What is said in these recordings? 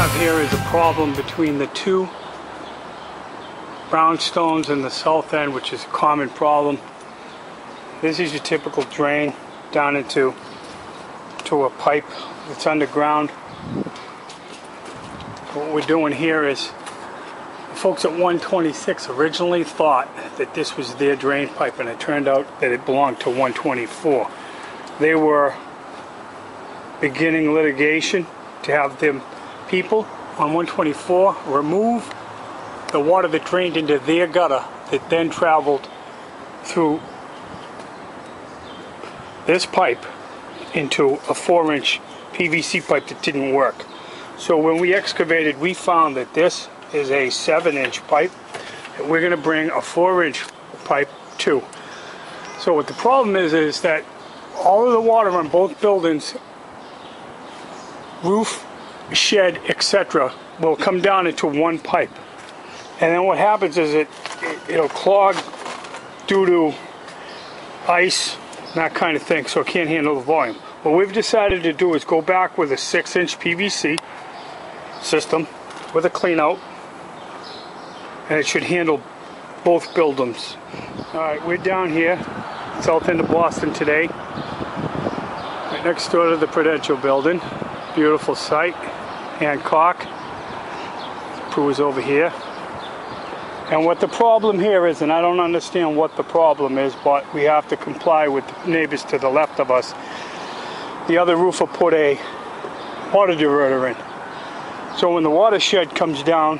have here is a problem between the two brownstones in the south end, which is a common problem. This is your typical drain down into a pipe that's underground. What we're doing here is, the folks at 126 originally thought that this was their drain pipe, and it turned out that it belonged to 124. They were beginning litigation to have them people on 124 remove the water that drained into their gutter that then traveled through this pipe into a 4-inch PVC pipe that didn't work. So when we excavated, we found that this is a 7-inch pipe that we're going to bring a 4-inch pipe to. So what the problem is that all of the water on both buildings, roof, shed, etc., will come down into one pipe. And then what happens is it'll clog due to ice, that kind of thing, so it can't handle the volume. What we've decided to do is go back with a 6-inch PVC system with a clean out, and it should handle both buildings. Alright, we're down here, south end of Boston today, right next door to the Prudential building. Beautiful site. Hancock. Prue is over here. And what the problem here is, and I don't understand what the problem is, but we have to comply with the neighbors to the left of us. The other roofer put a water diverter in. So when the watershed comes down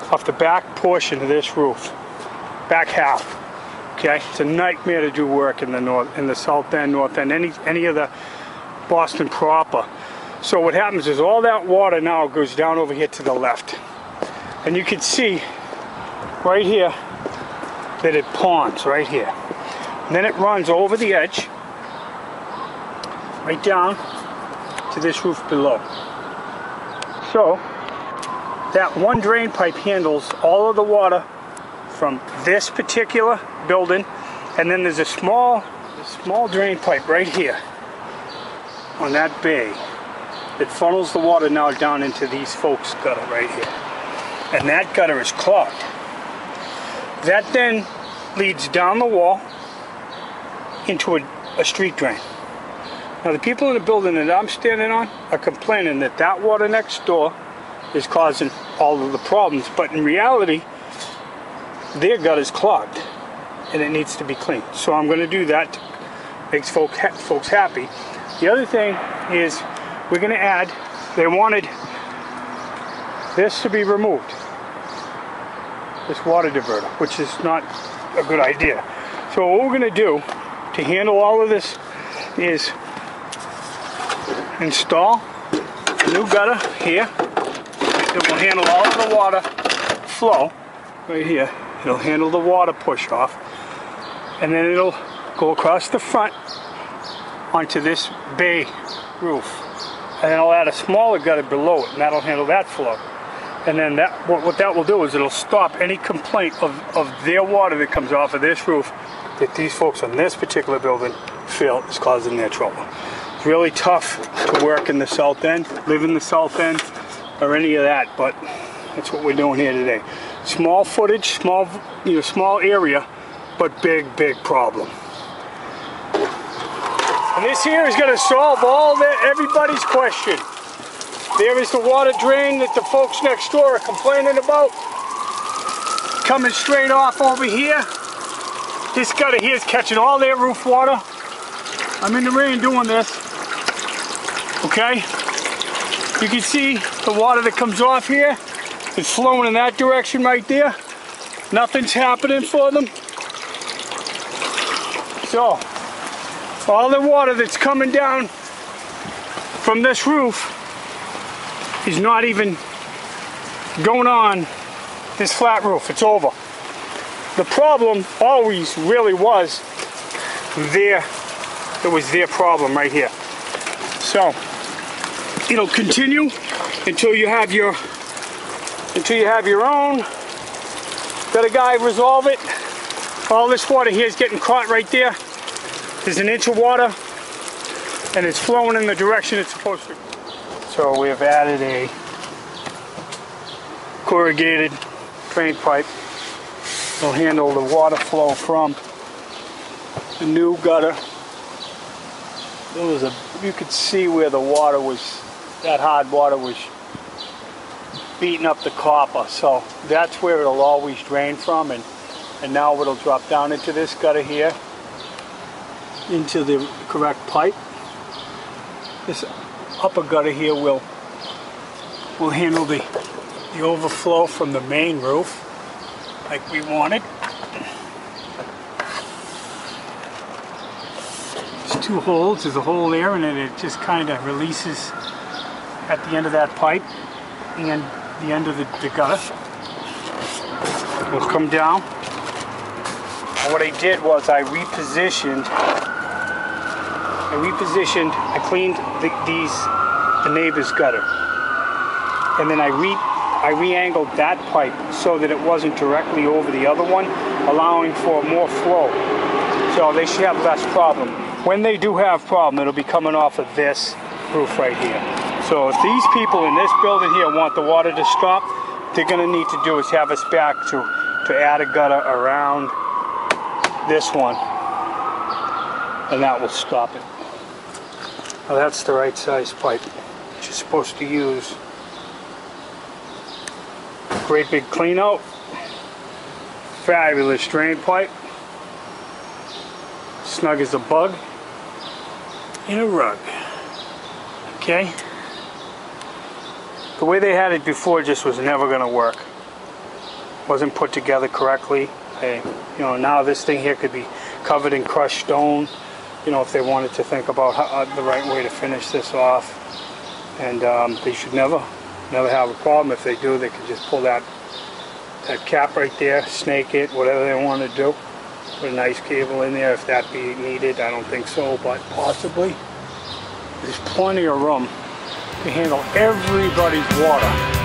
off the back portion of this roof, back half, okay, it's a nightmare to do work in the north, in the south end, north end, any of the Boston proper. So what happens is all that water now goes down over here to the left. And you can see right here that it ponds right here. And then it runs over the edge, right down to this roof below. So that one drain pipe handles all of the water from this particular building, and then there's a small drain pipe right here on that bay that funnels the water now down into these folks' gutter right here. And that gutter is clogged. That then leads down the wall into a street drain. Now the people in the building that I'm standing on are complaining that that water next door is causing all of the problems, but in reality their gut is clogged and it needs to be cleaned. So I'm going to do that to make folks happy. The other thing is we're going to add, they wanted this to be removed, this water diverter, which is not a good idea. So what we're going to do to handle all of this is install a new gutter here. It will handle all of the water flow right here. It'll handle the water push off, and then it'll go across the front onto this bay roof. And then I'll add a smaller gutter below it, and that'll handle that flow. And then what that will do is it'll stop any complaint of their water that comes off of this roof that these folks on this particular building feel is causing their trouble. It's really tough to work in the south end, live in the south end, or any of that, but that's what we're doing here today. Small footage, small area, but big problem. And this here is going to solve everybody's question. There is the water drain that the folks next door are complaining about, coming straight off over here. This gutter here is catching all their roof water. I'm in the rain doing this. Okay? You can see the water that comes off here is flowing in that direction right there. Nothing's happening for them. So all the water that's coming down from this roof is not even going on this flat roof. It's over. The problem always really was there. It was their problem right here. So it'll continue until you have your own. Let a guy resolve it. All this water here is getting caught right there. There's an inch of water, and it's flowing in the direction it's supposed to. So we have added a corrugated drain pipe. Will handle the water flow from the new gutter. You could see where the water was, that hard water was beating up the copper. So that's where it'll always drain from, and now it'll drop down into this gutter here, into the correct pipe. This upper gutter here will handle the overflow from the main roof like we wanted. There's two holes. There's a hole there, and then it just kind of releases at the end of that pipe and the end of the gutter. Will come down. And what I did was I cleaned the neighbor's gutter, and then I re-angled that pipe so that it wasn't directly over the other one, allowing for more flow. So they should have less problem. When they do have problem, it'll be coming off of this roof right here. So if these people in this building here want the water to stop, they're going to need to do is have us back to add a gutter around this one, and that will stop it. Now that's the right size pipe that you're supposed to use. Great big clean out. Fabulous drain pipe. Snug as a bug in a rug. Okay? The way they had it before just was never going to work. Wasn't put together correctly. Now this thing here could be covered in crushed stone. If they wanted to think about the right way to finish this off. And they should never have a problem. If they do, they can just pull that cap right there, snake it, whatever they want to do. Put a nice cable in there if that be needed. I don't think so, but possibly. There's plenty of room to handle everybody's water.